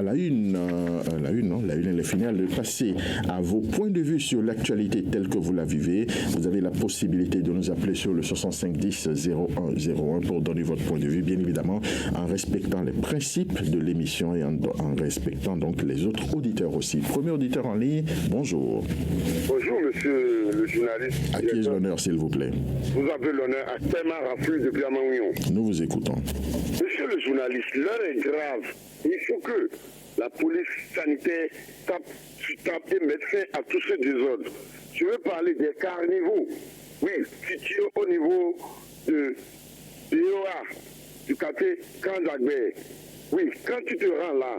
La une et les finales, de passer à vos points de vue sur l'actualité telle que vous la vivez. Vous avez la possibilité de nous appeler sur le 65 10 01 01 pour donner votre point de vue, bien évidemment, en respectant les principes de l'émission et en respectant donc les autres auditeurs aussi. Premier auditeur en ligne, bonjour. Bonjour, monsieur le journaliste. À qui ai-je l'honneur, s'il vous plaît? Vous avez l'honneur à Théma Raflu de Biamaouillon. Nous vous écoutons. Monsieur le journaliste, l'heure est grave. Il faut que la police sanitaire tape et mette fin à tous ces désordres. Je veux parler des carnivaux. Oui, situés au niveau de l'IOA, du quartier Kandagbe. Oui, quand tu te rends là,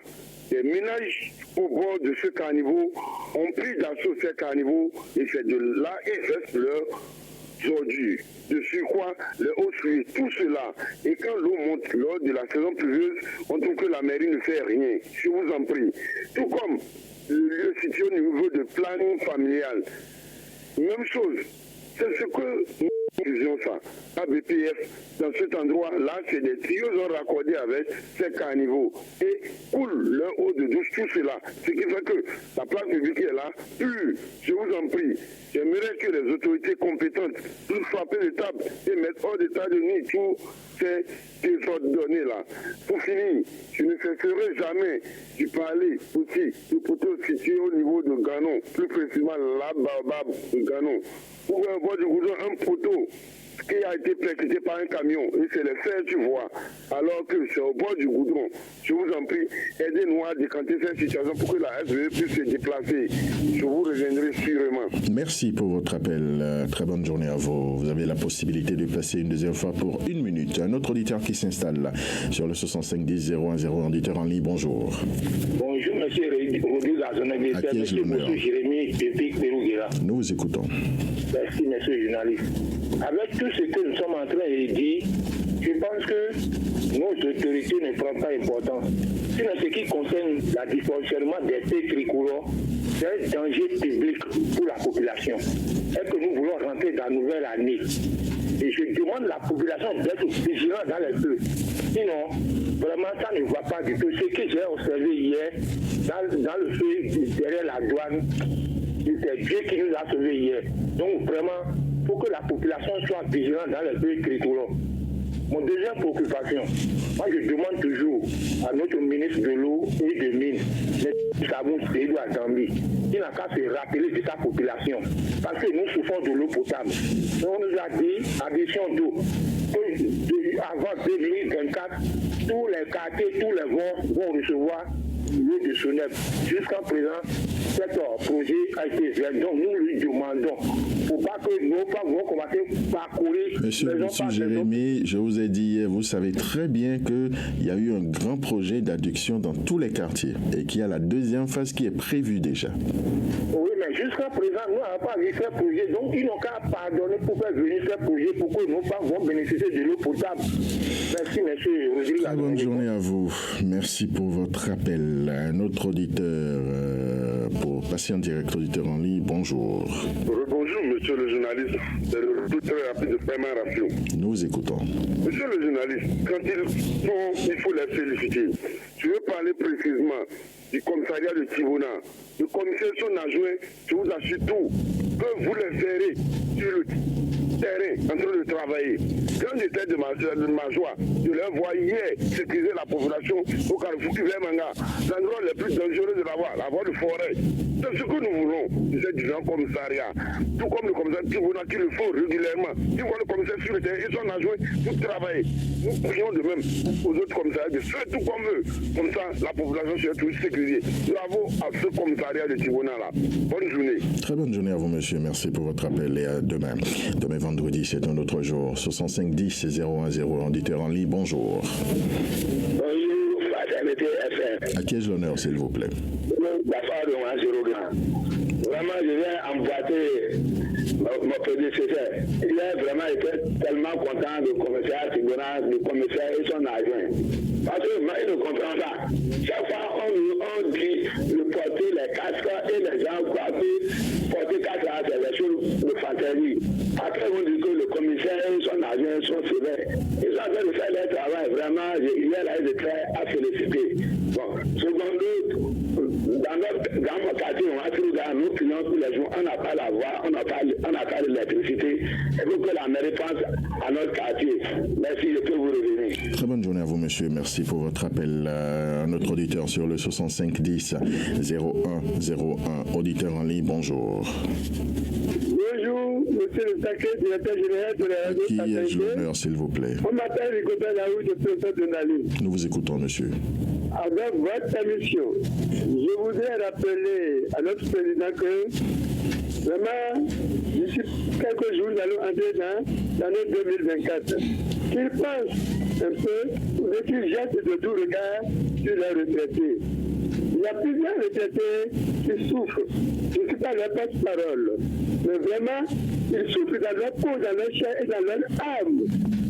les ménages au bord de ce carnivaux ont pris d'assaut ces carnivaux et c'est de là qu'ils restent leurs ordures. De surcroît, le haut fruit, tout cela. Et quand l'eau monte lors de la saison pluvieuse, on trouve que la mairie ne fait rien. Je vous en prie. Tout comme le lieu situé au niveau de planning familial. Même chose. C'est ce que nous disions ça. À BPF, dans cet endroit-là, c'est des tuyaux raccordés avec ces carnivaux et coulent leur eau de douche, tout cela. Ce qui fait que la place publique est là. Je vous en prie, j'aimerais que les autorités compétentes puissent frapper les tables et mettre hors d'état de nuit tous ces désordonnés là. Pour finir, je ne cesserai jamais de parler aussi du poteau situé au niveau de Ganon, plus précisément la Baobab de Ganon. Pour un bord du goudron, un poteau qui a été percuté par un camion, et c'est le fer, tu vois, alors que c'est au bord du goudron. Je vous en prie, aidez-nous à décanter cette situation pour que la SVE puisse se déplacer. Je vous reviendrai sûrement. Merci pour votre appel. Très bonne journée à vous. Vous avez la possibilité de passer une deuxième fois pour 1 minute. Un autre auditeur qui s'installe là, sur le 65 10 01 01, auditeur en ligne. Bonjour. Bonjour, monsieur Rodrigue Azonagé, monsieur Jérémy Pérouguera. Nous vous écoutons. Merci, monsieur le journaliste. Avec tout ce que nous sommes en train de dire, je pense que nos autorités ne prennent pas importance. Sinon, ce qui concerne la dysfonctionnement des pays tricolores, c'est un danger public pour la population. Et que nous voulons rentrer dans la nouvelle année. Et je demande à la population d'être vigilante dans les feux. Sinon, vraiment, ça ne va pas du tout. Ce que j'ai observé hier, dans le feu derrière la douane, c'est Dieu qui nous a sauvés hier. Donc, vraiment, il faut que la population soit vigilante dans les pays tricolores. Mon deuxième préoccupation, moi je demande toujours à notre ministre de l'eau et de mines, M. Sabou Seydou Azambi, il n'a qu'à se rappeler de sa population, parce que nous souffrons de l'eau potable. On nous a dit, addition d'eau, avant 2024, tous les quartiers, tous les vont recevoir l'eau de Sonep. Jusqu'à présent, cet projet a été fait. Donc nous lui demandons, pour pas que nos femmes vont commencer à parcourir. Monsieur Jérémy, je vous ai dit, vous savez très bien qu'il y a eu un grand projet d'adduction dans tous les quartiers et qu'il y a la deuxième phase qui est prévue déjà. Oui, mais jusqu'à présent, nous n'avons pas vu ce projet. Donc ils n'ont qu'à pardonner pour faire venir ce projet pour que nos femmes vont bénéficier de l'eau potable. Merci, monsieur Rodrigue. Très bonne journée à vous. Merci pour votre appel. Un autre auditeur, pour passer en direct, auditeur en ligne, bonjour. Bonjour, monsieur le journaliste. C'est le retour très rapide de Théma Raflu. Nous vous écoutons. Monsieur le journaliste, quand il faut les féliciter. Je veux parler précisément du commissariat de Tivona. Le commissaire, son adjoint, je vous assure tout, que vous les verrez sur le terrain en train de travailler. Quand j'étais de ma joie, je les voyais sécuriser la population au carrefour Manga, l'endroit le plus dangereux de la voie de forêt. C'est ce que nous voulons de ces différents commissariats. Tout comme le commissaire Tivona qui le font régulièrement. Ils voient le commissaire sur le terrain et son adjoint pour travailler. Nous prions de même aux autres commissariats de faire tout comme eux. Comme ça, la population sera toujours sécurisée. Bravo à ce commissariat de Tivona là. Bonne journée. Très bonne journée à vous, monsieur. Merci pour votre appel et à demain. Demain vendredi, c'est un autre jour. 65 10 01 01, auditeur en ligne, bonjour. Bonjour, Fraternité FM. À qui ai-je l'honneur, s'il vous plaît? Vraiment, je viens emboîter mon prédécesseur. Il a vraiment été tellement content de commissaire Tigona, le commissaire et son adjoint. Parce que moi, il ne comprend pas. Chaque fois, on dit de porter les casques et les gens croient que porter casque, c'est des choses de fantaisie. Après, on dit que le commissaire et son adjoint sont sévères. Ils sont en train de faire leur travail. Vraiment, il y a là des traits à féliciter. Bon, secondo, dans mon quartier, on a trouvé dans nos clients tous les jours, on n'a pas la voie, on n'a pas l'électricité. Il faut que la mairie pense à notre quartier. Merci, je peux vous revenir. Très bonne journée à vous, monsieur. Merci pour votre appel. Notre auditeur sur le 65 10 0101. Auditeur en ligne, bonjour. Bonjour, monsieur le sacré directeur général de la radio. Qui ai-je l'honneur, s'il vous plaît? On m'appelle Rigobert Laoui de Président de Nali. Nous vous écoutons, monsieur. Avec votre émission, je voudrais rappeler à notre président que vraiment, d'ici quelques jours, nous allons entrer dans l'année 2024. Qu'il pense un peu, et qu'il jette de doux regards sur les retraités. Il y a plusieurs retraités qui souffrent. Je ne suis pas leur porte-parole. Mais vraiment, ils souffrent dans leur peau, dans leur chair et dans leur âme.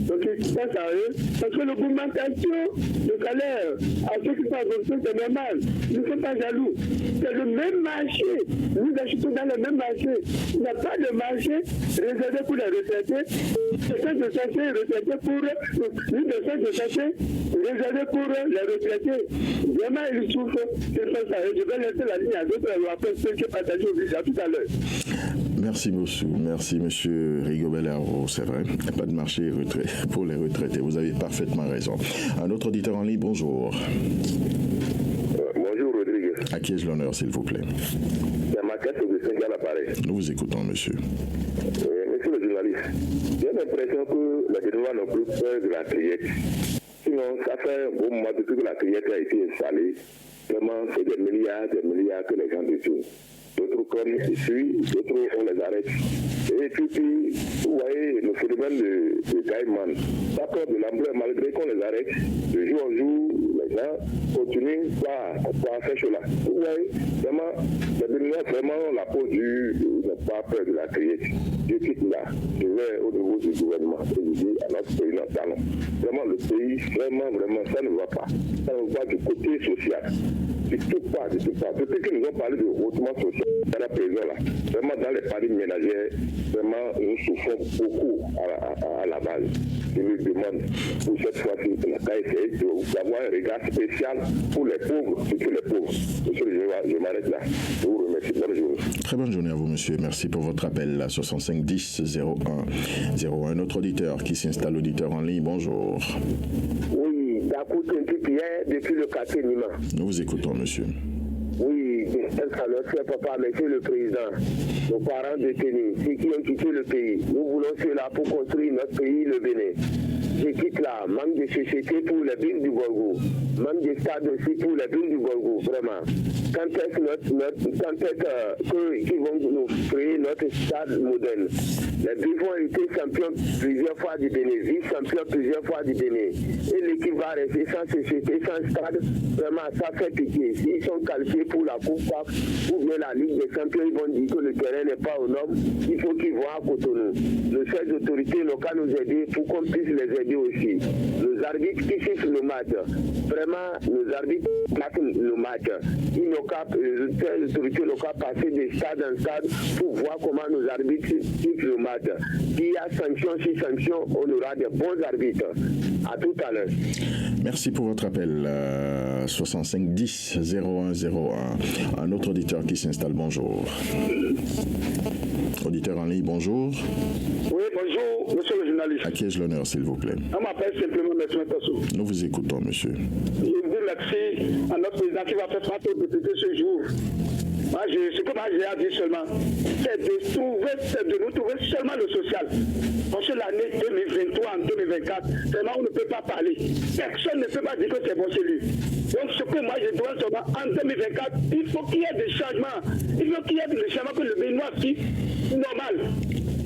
Donc ils pensent à eux. Parce que l'augmentation de salaire à ceux qui sont en fonction, c'est normal. Nous ne sommes pas jaloux. C'est le même marché. Nous achetons dans le même marché. Il n'y a pas de marché réservé pour les retraités. C'est de censé retraité pour réservé pour les retraités. Vraiment, ils souffrent. Je vais laisser la ligne à d'autres après ceux qui partagent au visage tout à l'heure. Merci, monsieur. Merci, monsieur Rigobert Laoui. C'est vrai, il n'y a pas de marché pour les retraités. Vous avez parfaitement raison. Un autre auditeur en ligne, bonjour. Bonjour, Rodrigue. À qui ai-je l'honneur, s'il vous plaît? C'est ma question de 5 ans à l'appareil. Nous vous écoutons, monsieur. Monsieur le journaliste, j'ai l'impression que les Génois n'ont plus peur de la criette. Sinon, ça fait un bon moment depuis que la criette a été installée. Vraiment, c'est des milliards que les gens détournent. D'autres comme ici, d'autres on les arrête. Et puis, vous voyez, le phénomène de Gaïman, ça peur de l'ampleur, malgré qu'on les arrête, de jour en jour, les gens continuent à faire cela. Vous voyez, vraiment, les Béninois vraiment la peau dure, ils n'ont pas peur de la criette. Je quitte là, je vais au niveau du gouvernement et je dis à notre président Talon, vraiment le pays, vraiment, ça ne va pas. Ça ne va pas du côté social. Du tout pas. Depuis que nous avons parlé de hautement social, dans la prison là, vraiment dans les familles ménagères, vraiment nous souffrons beaucoup à la base. Je me demande pour cette fois-ci, on a essayé d'avoir un regard spécial pour les pauvres, surtout les pauvres. Monsieur le général, je m'arrête là. Je vous remercie. Bonne journée. Très bonne journée à vous, monsieur. Merci pour votre appel à 65 10 01 01. Notre auditeur qui s'installe, auditeur en ligne, bonjour. Oui, Dakou Pierre depuis le quartier Nima. Nous vous écoutons, monsieur. Oui, c'est papa, monsieur le président, nos parents détenus, ceux qui ont quitté le pays. Nous voulons cela pour construire notre pays, le Bénin. Je quitte là, manque de société pour les villes du Borgou, manque de stade aussi pour les villes du Borgou, vraiment. Quand est-ce qu'ils vont nous créer notre stade moderne? Les villes ont été champions plusieurs fois du Bénin, vice-champions plusieurs fois du Bénin. Et l'équipe va rester sans société, sans stade, vraiment ça fait pitié. S'ils sont qualifiés pour la Coupe PAF ou bien la Ligue des Champions, ils vont dire que le terrain n'est pas aux normes, il faut qu'ils vont à Cotonou. Le chef d'autorité locale nous aider pour qu'on puisse les aider aussi. Nos arbitres qui sifflent le match, vraiment, nos arbitres passent le match. Les autorités locales passer de stade en stade pour voir comment nos arbitres sifflent le match. S'il y a sanction, on aura des bons arbitres. À tout à l'heure. Merci pour votre appel. 65 10 01 01. Un autre auditeur qui s'installe, bonjour. Auditeur en ligne, bonjour. Oui, bonjour, monsieur le journaliste. À qui ai-je l'honneur, s'il vous plaît? On m'appelle simplement M. Tassou. Nous vous écoutons, monsieur. Je vous remercie à notre président qui va faire face aux députés ce jour. Moi, ce que j'ai à dire seulement, c'est de nous trouver seulement le social. Parce que l'année 2023 en 2024, vraiment, on ne peut pas parler. Personne ne peut pas dire que c'est bon chez lui. Donc, ce que moi, je dois seulement en 2024, il faut qu'il y ait des changements. Il faut qu'il y ait des changements que le Béninois vit normal.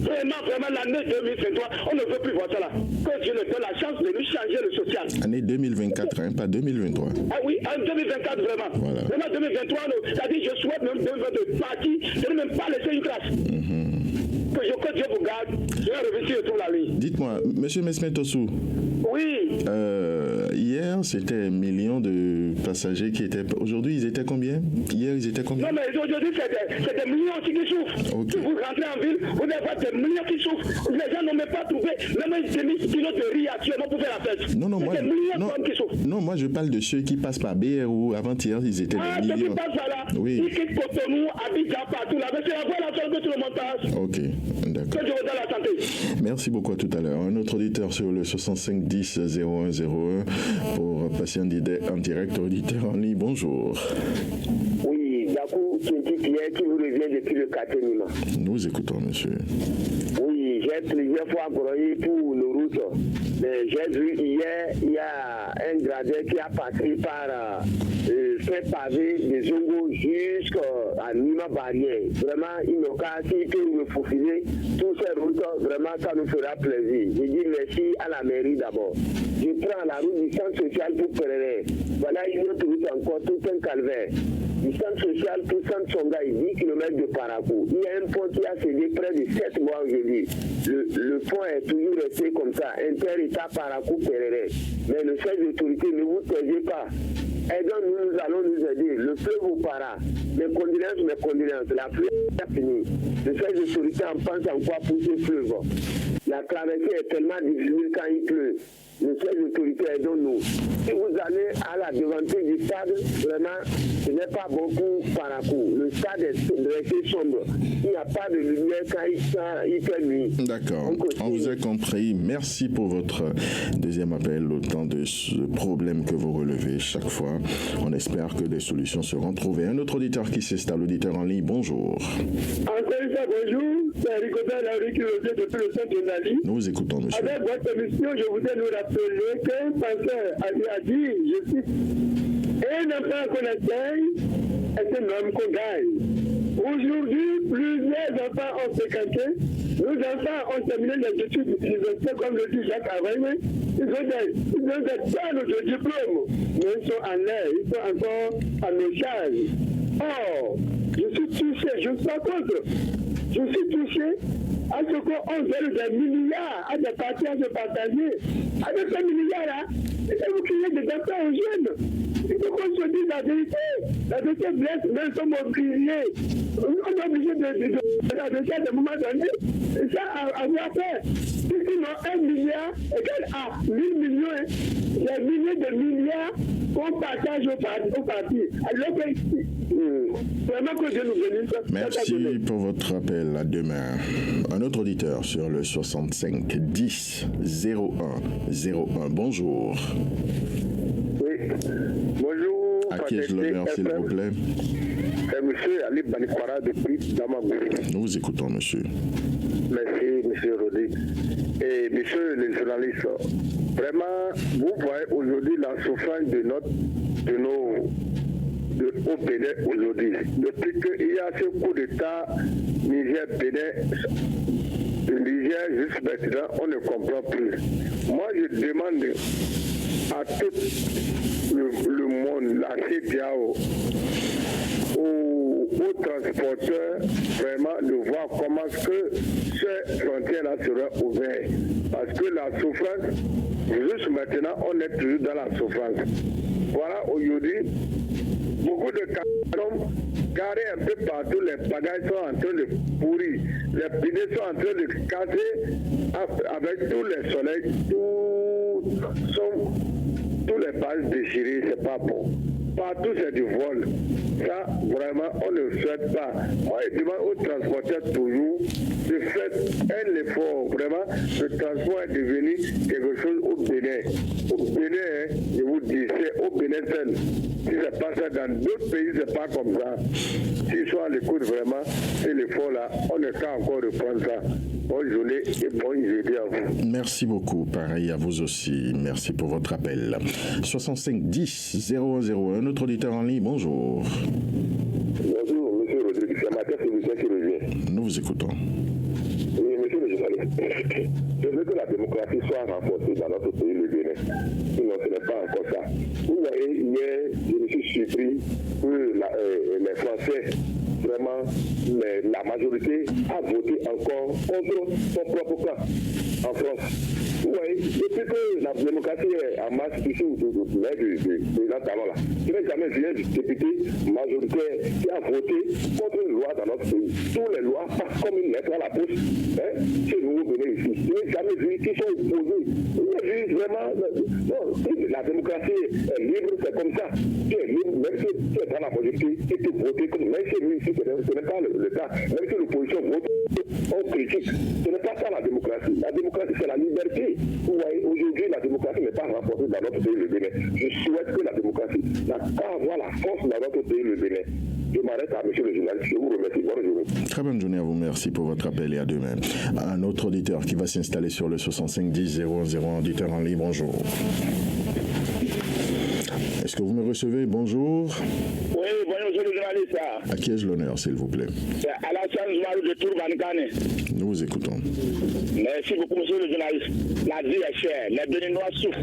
Vraiment, l'année 2023, on ne veut plus voir ça là. Que Dieu nous donne la chance de lui changer le social. Année 2024, hein, pas 2023. Ah oui, en 2024, vraiment. Voilà. Vraiment, 2023, c'est-à-dire, je souhaite même de partir, je ne même pas laisser une trace. que Dieu vous garde, je vais revenir sur la ligne. Dites-moi, monsieur Mesmetossou. Oui. Hier, c'était 1 million de passagers qui étaient... Aujourd'hui, ils étaient combien? Hier, ils étaient combien? Non, mais aujourd'hui, c'est des millions aussi qui souffrent. Okay. Si vous rentrez en ville, vous allez voir des millions qui souffrent. Les gens n'ont même pas trouvé même un demi-kilo de riz actuellement pour faire la fête. Non, des millions d'hommes qui souffrent. Non, moi, je parle de ceux qui passent par BR ou avant-hier, ils étaient des millions. Ceux qui passent par là, oui. ils quittent Cotonou, Abidjan, partout là. C'est la voie la seule que tout le monde passe. Ok, d'accord. Que Dieu vous donne la santé. Merci beaucoup, à tout à l'heure. Un autre auditeur sur le 65 10 0101 pour passer en direct auditeur en ligne. Bonjour. Oui, Dakou Kinti qui vous revient depuis le quartier Nima. Nous écoutons, monsieur. Oui, j'ai plusieurs fois broyé pour le route. Mais j'ai vu hier, il y a un gradin qui a passé par fait pavé des Zongo jusqu'à Nima Barrière. Vraiment, il nous casse, il peut nous faufiler tous ces routes. Vraiment, ça nous fera plaisir. Je dis merci à la mairie d'abord. Je prends la route du centre social pour Perere. Voilà une autre route encore, tout un calvaire. Du centre social pour Centre Songhai, 10 km de Parakou. Il y a un pont qui a cédé près de 7 mois aujourd'hui. Le pont est toujours resté comme ça, inter-état Parakou Perere. Mais le chef d'autorité, ne vous taisez pas. Aidons-nous, nous allons nous aider. Le fleuve vous para. Mes condoléances. La pluie a fini. Le chef d'autorité en pense encore pour ce fleuve. La traversée est tellement difficile quand il pleut. Le chef d'autorité, aidons-nous. Si vous allez à la devanture du stade, vraiment, ce n'est pas bon pour Parakou. Le stade est resté sombre. Il n'y a pas de lumière quand il fait nuit. D'accord, on vous a compris. Merci pour votre deuxième appel. Autant de problèmes que vous relevez chaque fois. On espère que des solutions seront trouvées. Un autre auditeur qui s'installe, auditeur en ligne, bonjour. Encore une fois, bonjour. C'est Ricotin Larry qui revient depuis le centre de Nali. Nous vous écoutons, monsieur. Avec votre émission, je voudrais nous rappeler qu'un pasteur a dit, je cite, un enfant qu'on essaye est un homme qu'on gagne. Aujourd'hui, plusieurs enfants ont fréquenté. Nos enfants ont terminé les études universitaires, comme le dit Jacques Avaïne. Ils ont des tonnes de diplômes, mais ils sont en l'air, ils sont encore à nos charges. Or, je suis touché, je ne suis pas contre. Je suis touché à ce qu'on donne des milliards à des partis à se partager. Avec ces milliards-là, c'est vous criez des enfants aux jeunes. Il faut qu'on se dise la vérité. La vérité blesse, mais ils sont obligés. On est obligé de la vérité à un moment donné. Et ça, à vous faire. Sinon, 1 milliard égale à 1000 millions. Les milliers de milliards qu'on partage aux partis. Alors que, vraiment que Dieu nous bénisse. Merci pour votre appel. À demain. Un autre auditeur sur le 65 10 01 01. Bonjour. Oui. Bonjour. À qui ai-je l'honneur, s'il vous plaît? C'est monsieur Ali Banikwara depuis Damagou. Nous vous écoutons, monsieur. Merci, monsieur Rodi. Et monsieur les journalistes, vraiment, vous voyez aujourd'hui la souffrance au Bénin aujourd'hui. Depuis qu'il y a ce coup d'État Niger-Bénin, le Niger juste maintenant, on ne comprend plus. Moi, je demande à tout le monde, la CEDEAO, aux transporteurs, vraiment de voir comment que ces frontières-là seront ouvertes. Parce que la souffrance, juste maintenant, on est toujours dans la souffrance. Voilà, aujourd'hui, beaucoup de camions garés un peu partout, les bagages sont en train de pourrir, les pneus sont en train de casser avec tous les soleils, tous les bases déchirées, c'est pas bon. Partout c'est du vol. Ça, vraiment, on ne le souhaite pas. Moi, je demande aux transporteurs toujours de faire un effort. Vraiment, le transport est devenu quelque chose au Bénin. Au Bénin, je vous dis, c'est au Bénin seul. Si c'est pas ça, dans d'autres pays, c'est pas comme ça. S'ils sont à l'écoute vraiment, c'est l'effort là, on ne peut encore reprendre ça. Bonne journée et bonne jeudi à vous. Merci beaucoup. Pareil à vous aussi. Merci pour votre appel. 65 10 0101. Notre auditeur en ligne, bonjour. Bonjour, monsieur Rodrigue. C'est Mathieu Sébastien qui revient. Nous vous écoutons. Oui, monsieur le journaliste. Je veux que la démocratie soit renforcée dans notre pays, le Bénin. Sinon, ce n'est pas encore ça. Vous voyez, hier, je me suis surpris que les Français vraiment la majorité a voté encore contre son propre camp en France. Oui, depuis que la démocratie est en masse ici du président Talon là, je n'ai jamais vu un député majoritaire qui a voté contre une loi dans notre pays. Toutes les lois passent comme une lettre à la poste. Si vous venez ici, je n'ai jamais vu qui sont opposés. J'ai vu vraiment, non, la démocratie est libre, c'est comme ça. Tu es libre, même si tu es dans la majorité, et tu votes comme, même si lui ici, ce n'est pas le cas, même si l'opposition vote, on critique. Ce n'est pas ça la démocratie. La démocratie, c'est la liberté. Vous voyez, aujourd'hui, la démocratie n'est pas renforcée dans notre pays, le Bénin. Je souhaite que la démocratie n'a pas avoir la force dans notre pays, le Bénin. Je m'arrête à monsieur le journaliste. Je vous remercie. Bonne journée. Très bonne journée à vous. Merci pour votre appel et à demain. Un autre auditeur qui va s'installer sur le 65 10 001, auditeur en ligne. Bonjour. Est-ce que vous me recevez? Bonjour. Oui, bonjour, monsieur le journaliste. À qui ai-je l'honneur, s'il vous plaît? C'est Alassane Zouarou de Tourbankane. Nous vous écoutons. Merci beaucoup, monsieur le journaliste. La vie est chère. Les Béninois souffrent.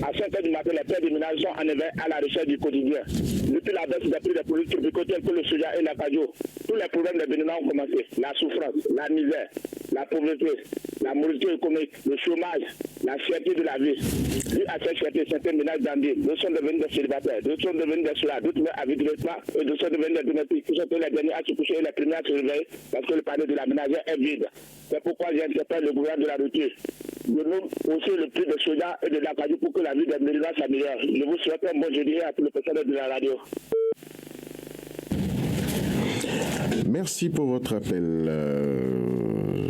À 5 h du matin, les pères de ménage sont en éveil à la recherche du quotidien. Depuis la baisse des prix des produits tropicaux tels que le soja et l'acajou, tous les problèmes des Béninois ont commencé. La souffrance, la misère, la pauvreté, la morosité économique, le chômage, la cherté de la vie. Dû à cette cherté, certains ménages d'Andy, d'autres sont devenus des célibataires, d'autres sont devenus des soldats, d'autres meurent avec des repas, et d'autres sont devenus des domestiques, qui sont les derniers à se coucher et les premiers à se réveiller parce que le panier de la ménagère est vide. C'est pourquoi j'interpelle le gouvernement de la rupture de nous hausser le prix de soja et de l'acajou pour que la vie des Béninois s'améliore. Je vous souhaite un bon jeudi à tout le personnel de la radio. Merci pour votre appel.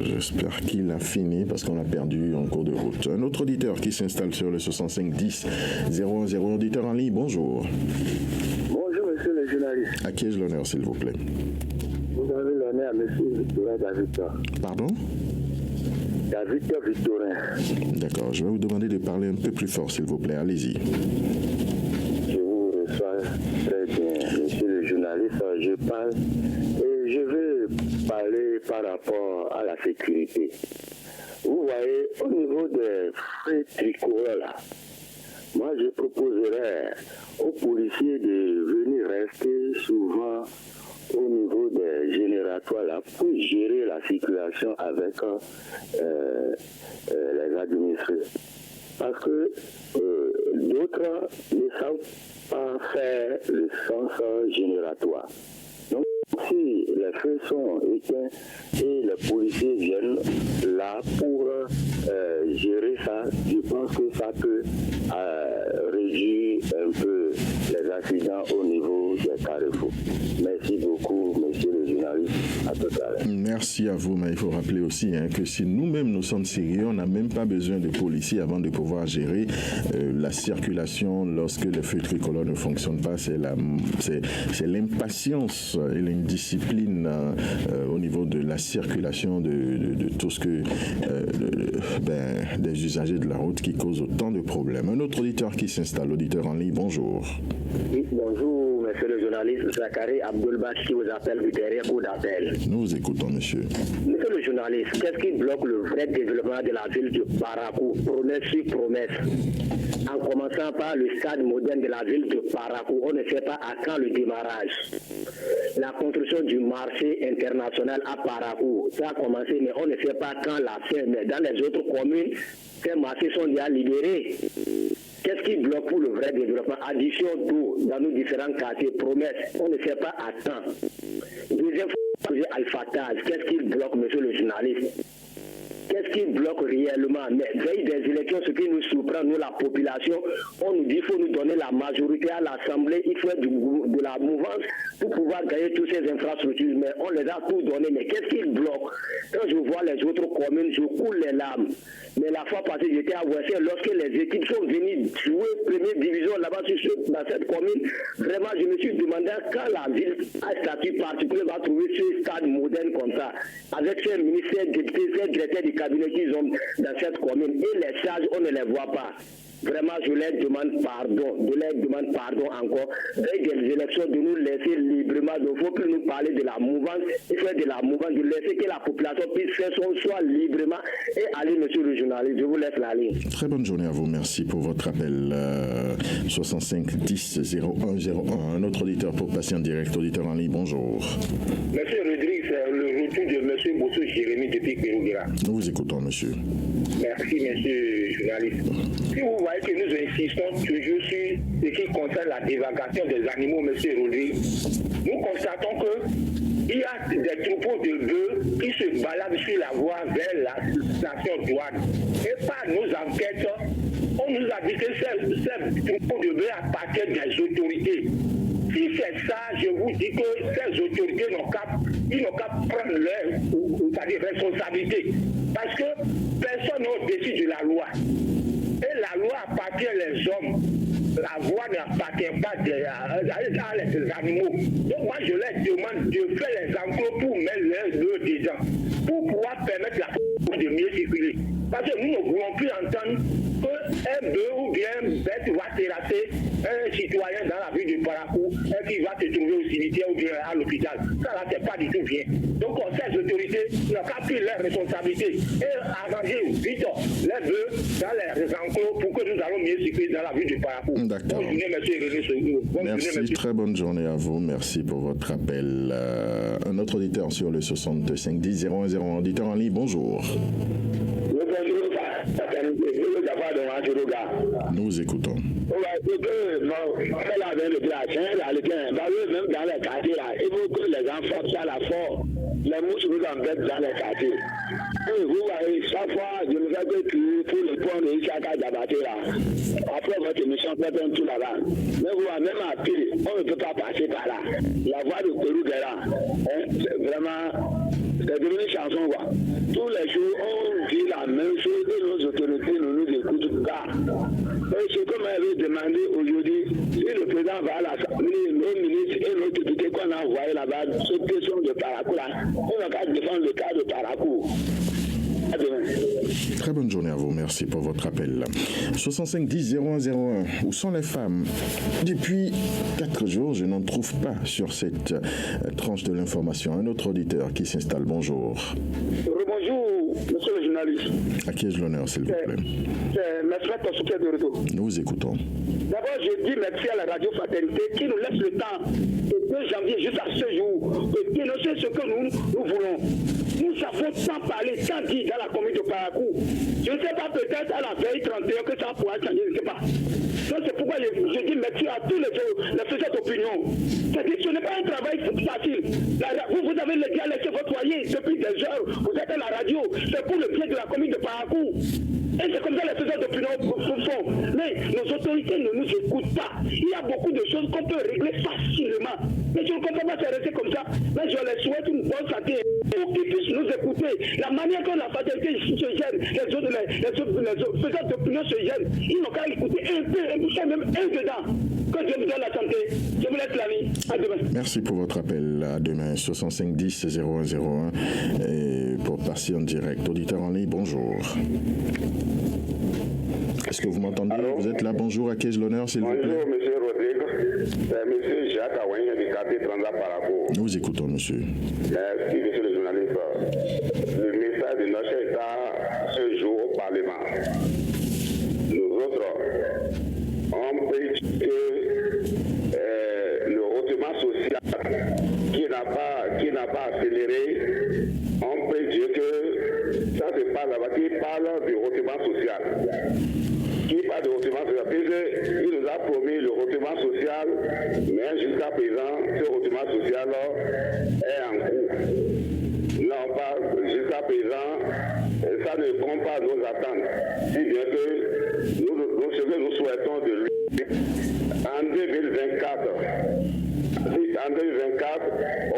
J'espère qu'il a fini parce qu'on a perdu en cours de route. Un autre auditeur qui s'installe sur le 65 10 010, auditeur en ligne. Bonjour. Bonjour, monsieur le journaliste. À qui ai-je l'honneur, s'il vous plaît? Vous avez l'honneur à monsieur Victorin David. Pardon? David Victorin. D'accord, je vais vous demander de parler un peu plus fort, s'il vous plaît. Allez-y. Je vous reçois très bien, monsieur le journaliste. Je parle et je veux parler par rapport à la sécurité. Vous voyez, au niveau des frais tricolores, là, moi je proposerais aux policiers de venir rester souvent au niveau des génératoires là pour gérer la circulation avec les administrés. Parce que d'autres ne savent pas faire le sens génératoire. Donc, si les feux sont éteints et les policiers viennent là pour gérer ça, je pense que ça peut réduire un peu les accidents au niveau des carrefours. Merci beaucoup, monsieur le journaliste. À tout à l'heure. Merci à vous, mais il faut rappeler aussi que si nous-mêmes nous sommes sérieux, on n'a même pas besoin de policiers avant de pouvoir gérer la circulation lorsque les feux tricolores ne fonctionnent pas. C'est l'impatience et l'indiscipline au niveau de la circulation de tout ce que des usagers de la route qui causent autant de problèmes. Un autre auditeur qui s'installe, auditeur en ligne, bonjour. Oui, bonjour, monsieur le journaliste Zachary Abdelbach qui vous appelle du dernier coup d'appel. Nous vous écoutons, monsieur. Monsieur le journaliste, qu'est-ce qui bloque le vrai développement de la ville de Parakou? Promesse sur promesse. En commençant par le stade moderne de la ville de Parakou, on ne sait pas à quand le démarrage. La construction du marché international à Parakou, ça a commencé, mais on ne sait pas quand la fin. Mais dans les autres communes, ces marchés sont déjà libérés. Qu'est-ce qui bloque pour le vrai développement? Addition d'eau dans nos différents quartiers, promesses, on ne sait pas à temps. Deuxième projet Alphatage, qu'est-ce qui bloque, monsieur le journaliste? Qu'est-ce qui bloque réellement? Mais veille des élections, ce qui nous surprend, nous, la population, on nous dit qu'il faut nous donner la majorité à l'Assemblée, il faut être de la mouvance pour pouvoir gagner toutes ces infrastructures. Mais on les a tout donné. Mais qu'est-ce qui bloque? Quand je vois les autres communes, je coule les larmes. Mais la fois passée, j'étais à Ouessé, lorsque les équipes sont venues jouer première division là-bas dans cette commune, vraiment, je me suis demandé quand la ville à statut particulier va trouver ce stade moderne comme ça, avec ces ministères, députés, ces directeurs du cabinet qu'ils ont dans cette commune. Et les sages, on ne les voit pas. vraiment, je leur demande pardon encore. Et des élections, de nous laisser librement. Il ne faut plus nous parler de la mouvance, de laisser que la population puisse faire son choix librement. Et allez, monsieur le journaliste, je vous laisse la ligne. Très bonne journée à vous. Merci pour votre appel. 65 10 01 01. Un autre auditeur pour passer en direct. Auditeur en ligne, bonjour. Monsieur Rodrigue, c'est le retour de monsieur Bosso Jérémy depuis Pérouguera. Nous vous écoutons, monsieur. Merci, monsieur le journaliste. Si vous voyez que nous insistons toujours sur ce qui concerne la divagation des animaux, monsieur Rodrigue, nous constatons qu'il y a des troupeaux de bœufs qui se baladent sur la voie vers la station douane. Et par nos enquêtes, on nous a dit que ces troupeaux de bœufs appartiennent des autorités. Si c'est ça, je vous dis que ces autorités n'ont qu'à prendre leur responsabilité. Parce que personne n'est au-dessus de la loi. Et la loi appartient aux hommes. La voie n'appartient pas aux animaux. Donc moi, je leur demande de faire les enclos pour mettre leurs bœufs dedans, pour pouvoir permettre la population de mieux circuler. Parce que nous ne voulons plus entendre qu'un bœuf ou bien une bête va terrasser un citoyen dans la ville de Parakou et qui va se trouver au cimetière ou bien à l'hôpital. Ça là, c'est pas du tout bien. Donc ces autorités n'ont qu'à prendre leurs responsabilités et arranger vite les bœufs dans les enclos pour que nous allons mieux circuler dans la ville de Parakou. D'accord. Bonne journée, monsieur René. Merci, très bonne journée à vous. Merci pour votre appel. Un autre auditeur sur le 65 10 01 auditeur en ligne, bonjour. Nous vous écoutons. Même dans les quartiers, là, il faut que les enfants soient à la force. Les mouches nous embêtent dans les quartiers. Et vous voyez, chaque fois, je me fais que pour le pont de Isaka Diabaté, là. Après votre émission, faites un tour là-bas. Mais vous voyez, même à pied, on ne peut pas passer par là. La voie de Pérouguera, c'est vraiment... C'est devenu une chanson, quoi. Tous les jours, on dit la même chose et nos autorités ne nous écoutent pas. Et ce que m'avait demandé aujourd'hui, si le président va à l'Assemblée, nos ministres et nos députés qu'on a envoyés là-bas, cette question de Parakou, là, on n'a qu'à défendre le cas de Parakou. À demain. Très bonne journée à vous. Merci pour votre appel. 65 10 01 01. Où sont les femmes? Depuis 4 jours, je n'en trouve pas sur cette tranche de l'information. Un autre auditeur qui s'installe. Bonjour. Bonjour, monsieur le journaliste. À qui ai-je l'honneur, s'il vous plaît? C'est M. Tosuke de retour. Nous vous écoutons. D'abord, je dis merci à la radio Fraternité qui nous laisse le temps, de 2 janvier jusqu'à ce jour, de dénoncer ce que nous voulons. Nous avons tant parlé, tant dit dans la commune de Parakou. Je ne sais pas, peut-être à la veille 31 que ça pourra changer, je ne sais pas. Donc c'est pourquoi je dis merci à tous les faiseurs d'opinion. C'est-à-dire que ce n'est pas un travail facile. Vous avez déjà laissé votre foyer depuis des heures, vous êtes à la radio, c'est pour le bien de la commune de Parakou. Et c'est comme ça les faiseurs d'opinion font. Mais nos autorités ne nous écoutent pas. Il y a beaucoup de choses qu'on peut régler facilement. Mais je ne comprends pas, c'est resté comme ça. Mais je les souhaite une bonne santé pour qu'ils puissent nous écouter. La manière que la fraternité se gère, les faiseurs d'opinion se gèrent, ils n'ont qu'à écouter un peu, même un dedans. Que Dieu vous donne la santé. Je vous laisse la vie. À demain. Merci pour votre appel. À demain, 65 10 01 01. Et pour passer en direct, auditeur en ligne, bonjour. Est-ce que vous m'entendez? Vous êtes là. Bonjour, à qui ai-je l'honneur, s'il vous plaît? Bonjour, monsieur Rodrigue. C'est monsieur Jacques Aouin du quartier Transat Parakou. Nous vous écoutons, monsieur. Merci, monsieur le journaliste. Le message de notre État ce jour au Parlement. Nous autres, on peut dire que le hautement social qui n'a pas accéléré, on peut dire que ça se passe là-bas, qui parle du hautement social. Qui parle de hautement social, puisqu'il nous a promis le hautement social, mais jusqu'à présent, ce hautement social est en cours. Non, pas jusqu'à présent, ça ne répond pas à nos attentes. Si bien que ce que nous souhaitons de lui, en 2024,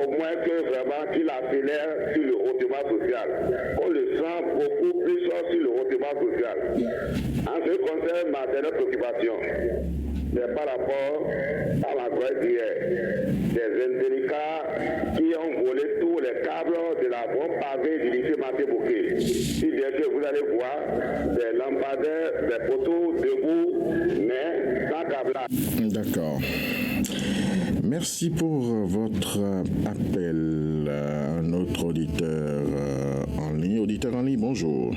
au moins que vraiment qu'il accélère sur le hautement social. On le sent beaucoup plus sur le hautement social. En ce qui concerne ma dernière préoccupation, c'est par rapport à la guerre d'hier. Des indélicats qui ont volé tous les câbles de la bombe pavée du lycée Maté-Bouquet. Si bien que vous allez voir des lampadaires, des poteaux debout Merci pour votre appel. Un autre auditeur en ligne. Auditeur en ligne, bonjour.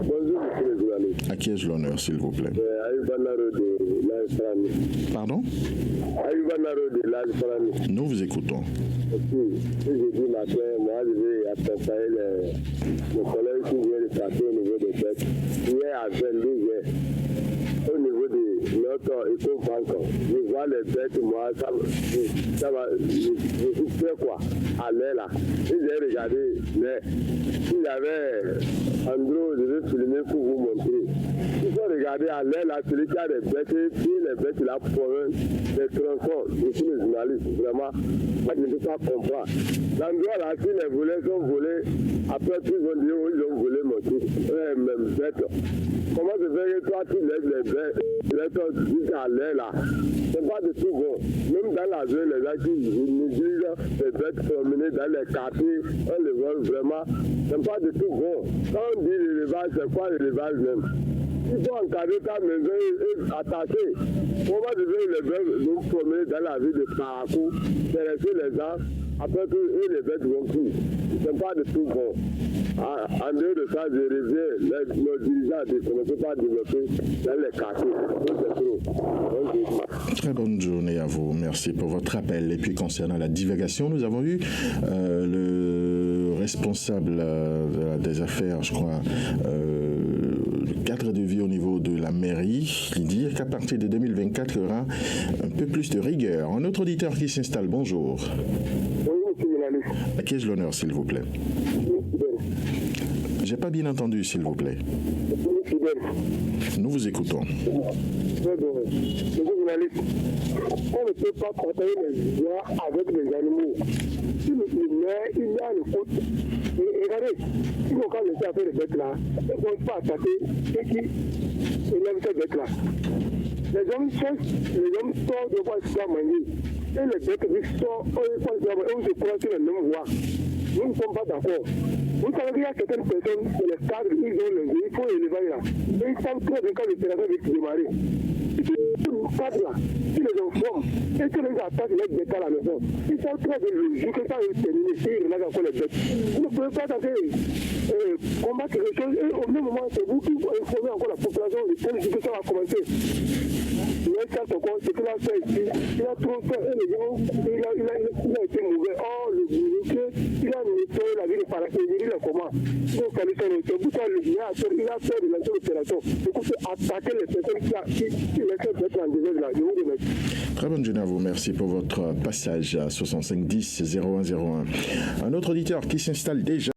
Bonjour, monsieur le journaliste. À qui ai-je l'honneur, s'il vous plaît? Ayubanaro de l'Alfrani. Pardon? Ayubanaro de l'Alfrani. Nous vous écoutons. J'ai dit matin, moi je vais accompagner le collègue qui vient de passer au niveau des fêtes. Hier à 22h, au niveau de notre éco-banque, je vois les bêtes, moi, ça va, je suis prêt quoi, à l'air là. Et j'ai regardé, mais s'il y avait Andro, je vais filmer pour vous montrer. Il faut regarder à l'air là, celui qui a des bêtes, et puis les bêtes là, pour des tronçons. Je suis le journaliste, vraiment, moi je ne peux pas comprendre. L'endroit là, si les volets sont volés, après tout, ils vont dire, oh, ils ont volé mon truc. Même bête. Comment se fait que toi, tu laisses les bêtes, jusqu'à l'air là? C'est pas du tout bon. Même dans la ville, les gens qui négligent les bêtes promener dans les quartiers, on les vole vraiment. C'est pas du tout bon. Quand on dit l'élevage, c'est quoi l'élevage même? Il faut encadrer ta maison et attacher. Comment se fait que les bêtes vont promener dans la ville de Parakou, terresser les gens, après tout, les bêtes vont plus. C'est pas du tout bon. En dehors de ça, je reviens, nos dirigeants ne peuvent pas développer dans les quartiers. C'est trop. Très bonne journée à vous. Merci pour votre appel. Et puis concernant la divagation, nous avons eu le responsable des affaires, je crois, le cadre de vie au niveau de la mairie, qui dit qu'à partir de 2024, il y aura un peu plus de rigueur. Un autre auditeur qui s'installe, bonjour. Oui, monsieur Mélanie. À qui ai-je l'honneur, s'il vous plaît? J'ai pas bien entendu, s'il vous plaît. Nous vous écoutons. Monsieur le journaliste, on ne peut pas partager les joies avec les animaux. Si le maire, il y a le faute. Regardez, ils vont quand laisser faire les bêtes là, ils ne vont pas attaquer ceux qui élèvent ces bêtes là. Les hommes cherchent, les hommes sortent de quoi ils doivent manger. Et les bêtes qui sortent, on se croit sur la même voie. Nous ne sommes pas d'accord. Vous savez qu'il y a certaines personnes, les cadres, ils ont le il faut élever là. Et ils savent très bien quand l'opération va démarrer. Si le cadre là, si les gens forment, et que les attaquent les bêtes à la maison, ils savent très bien le jour que ça va terminer, ils relâchent encore les bêtes. Vous ne pouvez pas tenter combattre les choses, et au même moment, c'est vous qui informez encore la population de quelle situation va commencer. Mais ça, ce qu'il a fait ici, il a trop fait, et les gens, il a été mauvais. Or, le bourreau, il a nettoyé la ville par la comment? Donc, il a fait de l'opération. Écoutez, attaquer les personnes qui laissent être en désordre là. Je vous remercie. Très bonne journée à vous. Merci pour votre passage à 65 10 01 01. Un autre auditeur qui s'installe déjà.